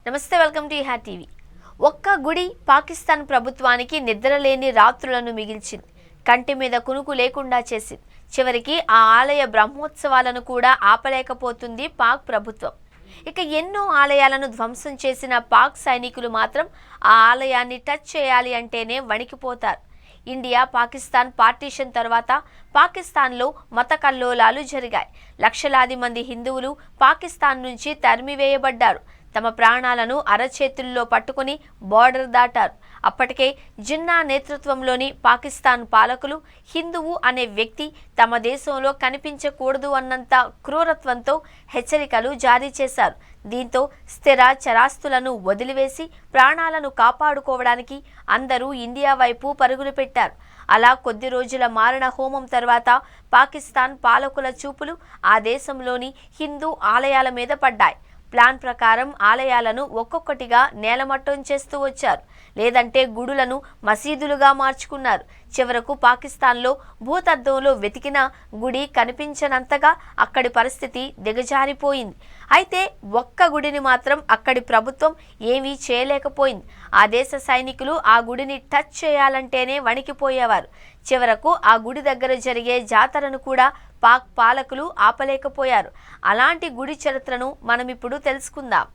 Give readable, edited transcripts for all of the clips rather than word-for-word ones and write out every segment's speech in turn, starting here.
నమస్తే, welcome to hat TV. ఒక్క గుడి పాకిస్తాన్ ప్రభుత్వానికి నిద్రలేని రాత్రులను మిగిల్చింది. కంటి మీద కునుకు లేకుండా చేసింది. చివరికి ఆ ఆలయ బ్రహ్మోత్సవాలను కూడా ఆపలేకపోతుంది పాక్ ప్రభుత్వం. ఇక ఎన్నో ఆలయాలను ధ్వంసం చేసిన పాక్ సైనికులు మాత్రం ఆ ఆలయాన్ని టచ్ చేయాలి అంటేనే వణికిపోతారు. ఇండియా పాకిస్తాన్ పార్టీషన్ తర్వాత పాకిస్తాన్లో మత కల్లోలాలు జరిగాయి. లక్షలాది మంది హిందువులు పాకిస్తాన్ నుంచి తరిమివేయబడ్డారు. తమ ప్రాణాలను అరచేతుల్లో పట్టుకుని బోర్డర్ దాటారు. అప్పటికే జిన్నా నేతృత్వంలోని పాకిస్తాన్ పాలకులు హిందువు అనే వ్యక్తి తమ దేశంలో కనిపించకూడదు అన్నంత క్రూరత్వంతో హెచ్చరికలు జారీ చేశారు. దీంతో స్థిర చరాస్తులను వదిలివేసి ప్రాణాలను కాపాడుకోవడానికి అందరూ ఇండియా వైపు పరుగులు పెట్టారు. అలా కొద్ది రోజుల మారణ హోమం తర్వాత పాకిస్తాన్ పాలకుల చూపులు ఆ దేశంలోని హిందూ ఆలయాల మీద పడ్డాయి. ప్లాన్ ప్రకారం ఆలయాలను ఒక్కొక్కటిగా నేలమట్టం చేస్తూ వచ్చారు. లేదంటే గుడులను మసీదులుగా మార్చుకున్నారు. చివరకు పాకిస్తాన్లో భూతద్దంలో వెతికిన గుడి కనిపించనంతగా అక్కడి పరిస్థితి దిగజారిపోయింది. అయితే ఒక్క గుడిని మాత్రం అక్కడి ప్రభుత్వం ఏమీ చేయలేకపోయింది. ఆ దేశ సైనికులు ఆ గుడిని టచ్ చేయాలంటేనే వణికిపోయేవారు. చివరకు ఆ గుడి దగ్గర జరిగే జాతరను కూడా పాక్ పాలకులు ఆపలేకపోయారు. అలాంటి గుడి చరిత్రను మనం ఇప్పుడు తెలుసుకుందాం.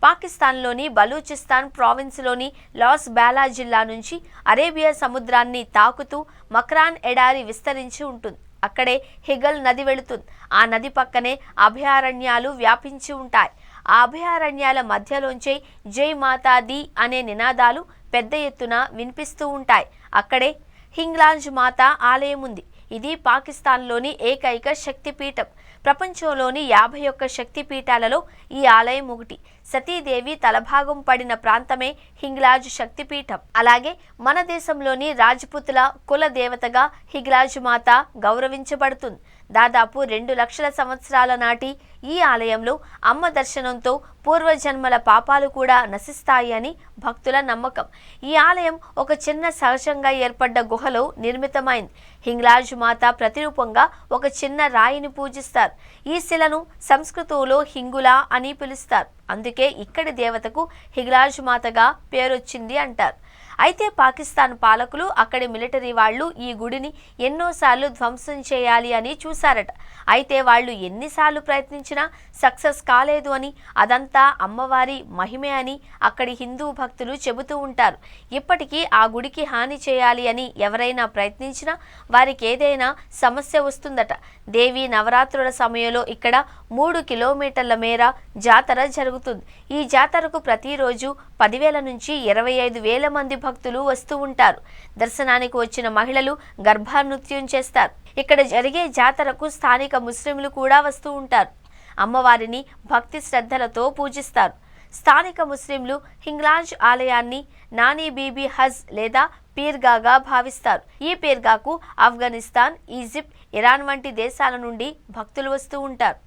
పాకిస్తాన్లోని బలూచిస్తాన్ ప్రావిన్స్లోని లాస్ బాలా జిల్లా నుంచి అరేబియా సముద్రాన్ని తాకుతూ మక్రాన్ ఎడారి విస్తరించి ఉంటుంది. అక్కడే హిగల్ నది వెళుతుంది. ఆ నది పక్కనే అభయారణ్యాలు వ్యాపించి ఉంటాయి. ఆ అభయారణ్యాల మధ్యలోంచే జై మాతా ది అనే నినాదాలు పెద్ద ఎత్తున వినిపిస్తూ ఉంటాయి. అక్కడే హింగ్లాజ్ మాతా ఆలయం ఉంది. ఇది పాకిస్తాన్లోని ఏకైక శక్తిపీఠం. ప్రపంచంలోని 51 శక్తిపీఠాలలో ఈ ఆలయం ఒకటి. సతీదేవి తలభాగం పడిన ప్రాంతమే హింగ్లాజ్ శక్తిపీఠం. అలాగే మన దేశంలోని రాజ్పుతుల కుల దేవతగా హింగ్లాజ్ మాత గౌరవించబడుతుంది. దాదాపు 2 లక్షల సంవత్సరాల నాటి ఈ ఆలయంలో అమ్మ దర్శనంతో పూర్వజన్మల పాపాలు కూడా నశిస్తాయి అని భక్తుల నమ్మకం. ఈ ఆలయం ఒక చిన్న సహజంగా ఏర్పడ్డ గుహలో నిర్మితమైంది. హింగ్లాజ్ మాత ప్రతిరూపంగా ఒక చిన్న రాయిని పూజిస్తారు. ఈ శిలను సంస్కృతంలో హింగులా అని పిలుస్తారు. అందుకే ఇక్కడి దేవతకు హింగ్లాజ్ మాతగా పేరొచ్చింది అంటారు. అయితే పాకిస్తాన్ పాలకులు అక్కడి మిలిటరీ వాళ్ళు ఈ గుడిని ఎన్నోసార్లు ధ్వంసం చేయాలి అని చూశారట. అయితే వాళ్ళు ఎన్నిసార్లు ప్రయత్నించినా సక్సెస్ కాలేదు అని, అదంతా అమ్మవారి మహిమే అని అక్కడి హిందూ భక్తులు చెబుతూ ఉంటారు. ఇప్పటికీ ఆ గుడికి హాని చేయాలి అని ఎవరైనా ప్రయత్నించినా వారికి ఏదైనా సమస్య వస్తుందట. దేవి నవరాత్రుల సమయంలో ఇక్కడ 3 కిలోమీటర్ల మేర జాతర జరుగుతుంది. ఈ జాతరకు ప్రతిరోజు 10,000 నుంచి 25,000 మంది భక్తులు వస్తూ ఉంటారు. దర్శనానికి వచ్చిన మహిళలు గర్భానృత్యం చేస్తారు. ఇక్కడ జరిగే జాతరకు స్థానిక ముస్లింలు కూడా వస్తూ ఉంటారు. అమ్మవారిని భక్తి శ్రద్ధలతో పూజిస్తారు. స్థానిక ముస్లింలు హింగ్లాజ్ ఆలయాన్ని నానీ బీబీ హజ్ లేదా పీర్గాగా భావిస్తారు. ఈ పీర్గాకు ఆఫ్ఘనిస్తాన్, ఈజిప్ట్, ఇరాన్ వంటి దేశాల నుండి భక్తులు వస్తూ ఉంటారు.